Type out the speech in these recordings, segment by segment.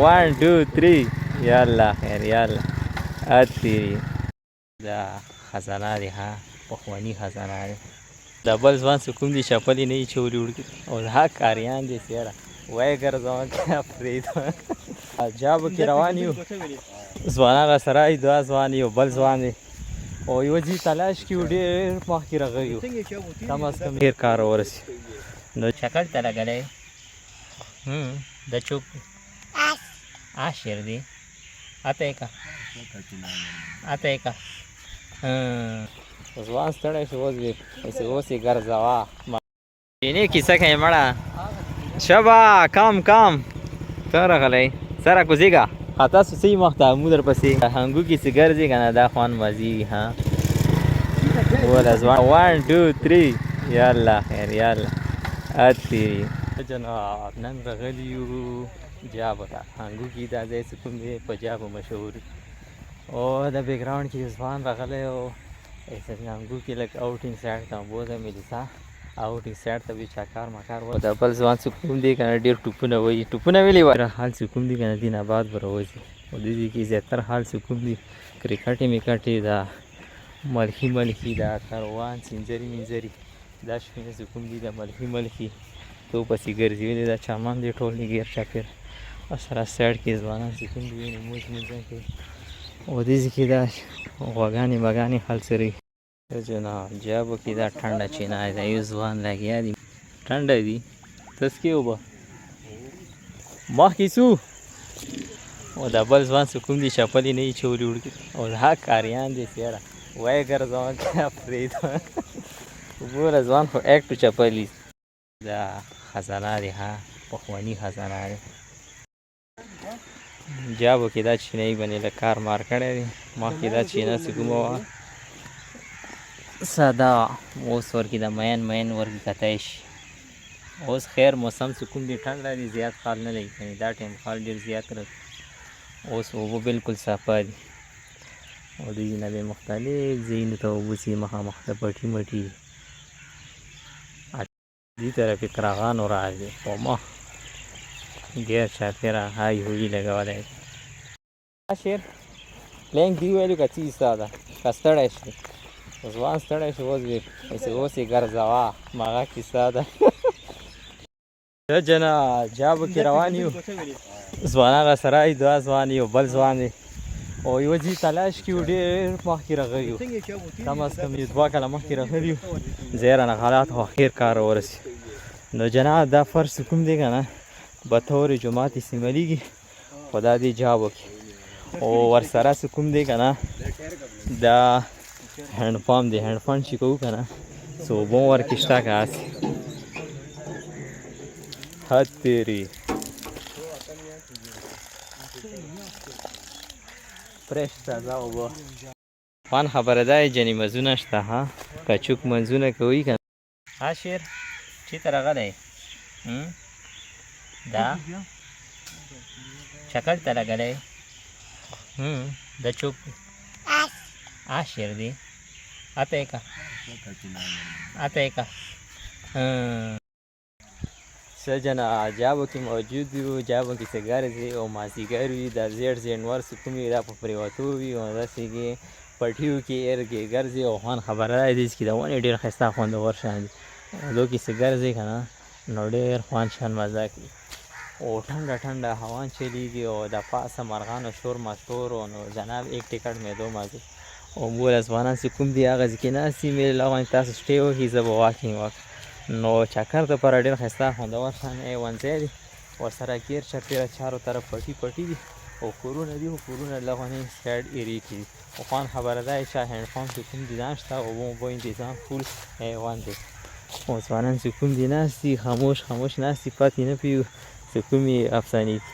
1 2 3 يلا خير يلا اتي دا خزانه دي ها پخوانی خزانه دي دا بل ځوان څه کوم دي چپلې نه یې چولې وړکي او دا کاریان دي سیاره وایې ګرځوم که پرېږدم جابو کې روان یو ځوانان راسره دوه ځوان یو بل ځوان دی او یوه ځای تلاش کې و ډېر مخکې راغلی یو کم از کم ډېر کار ورسي نو چکر ته لګلی د چوک عاشر دی اته که اته که ځوان ستړی شو اوس یې ګرځوه چینې کیسه کوي مړه شبه کام ته راغلی سره کوزېږه تاسو څه یې مخ ته مو درپسې هنګو کې چې ګرځې که نه دا خوند مزي ها وله ځوان 1 2 3 یلا خیر یلا اتي جناب نن راغلي یو جابو ته هنګو کې دا ځای چې کوم دی په جابو مشهور او د بیکګراونډ کې ځوان راغلی او هنګو کې لږ آوټینګ سایډ ته بوځم لیسا آوټینګ سایډ ته به چکر مکر و د بل ځوان څه کوم دی که نه ډېر ټوپونه وایي ټوپونه ویلې وایي حال څه کوم دی که نه دین آباد به راوځي او د دې کې زیاتر حال څه کوم دی کرکټې میکټې دا ملخي دا کاروان سینځري مینځري دا شپېنه څه کوم دي د ملخي تو پسې ګرځي ولې دا چامان دی ټول ګیر چاپېر او سره سایډ کې ځوانان څه کوم دي موج مونځه کوي او دې کې دا غواګانې بګانې حل سري جناب جابو کې دا ټنډه چینه ده یو ځوان لګیا دي ټنډه دي تسکې اوبه مخکې څو او دا بل ځوان څه کوم دي چپلې نه یې چولې وړکي او دا کاریان دي سیاره وایې ګرځوم که پرېږدم ګوره ځوان خو ایکټو چپلې دا خزانه دی ها پخوانی خزانه دی جابو کې دا چینه باندې له کار مار کړی دی مخکې دا چینه څه کومه وه ساده اوس ورکې د مین ورکې کتی شي اوس خیر موسم څه کوم دی ټنډه دی زیات خال نه لګي کنې دا ټایم خال ډېر زیات راځي اوس اوبه بالکل صافه دي او د دې نه به مختلف ځایونو ته اوبه ځي مخامخ د پټي مټي دې طرف یې کراغانو راځي خو مخ ډېر چاپېره های هوي لګولی دی شیر پلینګ دی ویلو که څه ایسته ده که ستړی شي ځوان ستړی شو اوس یې ګرځوه مغه کیسه ده جناب جابو کې روان یو ځوانان راسره دوه ځوان یو بل ځوان دی او یوه ځای تلاش کې و ډېر مخکې راغلی یو کم از کم یو 2 کاله مخکې راغلی یو ځای رانه حالات خو اخر کار ورسي نو جناب دا فرض کوم دی که نه بطور جماعت استعمالیږي خو دا دی جابو کې او ورسره څه کوم دی که نه دا هینډ پامپ دی هینډ پمپ چې کوو که نه څه اوبه هم ورکې شته که هسې حد تیری فرش تازه اوبه خوان خبره ده جنې مزونه شته ها کچوک منځونه کوي که ها شیر چېرته راغلی دا چکر ته لګلی د چوک عاشر دی اته که څه جناب جابو کې موجود یو جابو کې څه ګرځي او مازدیګر وي دا زیړ نور څه کوم وي دا په پرېوتو وي او داسې کې پټیو کې ایرګې ګرځي او خوند خبره ده دې کې د ونې ډېر ښایسته خوندور شیان دي دو کې څه ګرځي که نه نو ډېر خوند شان مزه کوي او ټنډه هوا چلیږي او د پاسه مرغانو شور مشهور نو جناب ایک ټکټ مې دو مازي او موږ ځوانان چې کوم دي هغه ځای کې ناست دي مې له تاسو سټې وکړئ زه به واکینګ وکړم نو چکر دپاره ډېر ښایسته خوندور شان ایوان ځای دی ورسره ګیر چاپېره چارو طرف پټي دي او کورونه دي خو کورونه لغونې سایډ ایرې کې دي خو خوند خبره ده چې هینډ پمپ چې کوم دي نه شته اوبه انتظام فول ایوان دی او ځوانان چې کوم دي ناست دي خاموش ناست دي پاتې نه پوهېږو چې کومې افسانې دي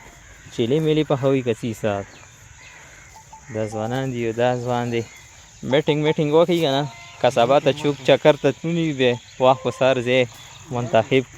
چیلې میلې پخوي که څه حساب دا ځوانان دي او دا ځوان دی میټینګ وکړي که نه که سبا ته چوک چکر ته تلوني بیا وخت په سر ځای منتخب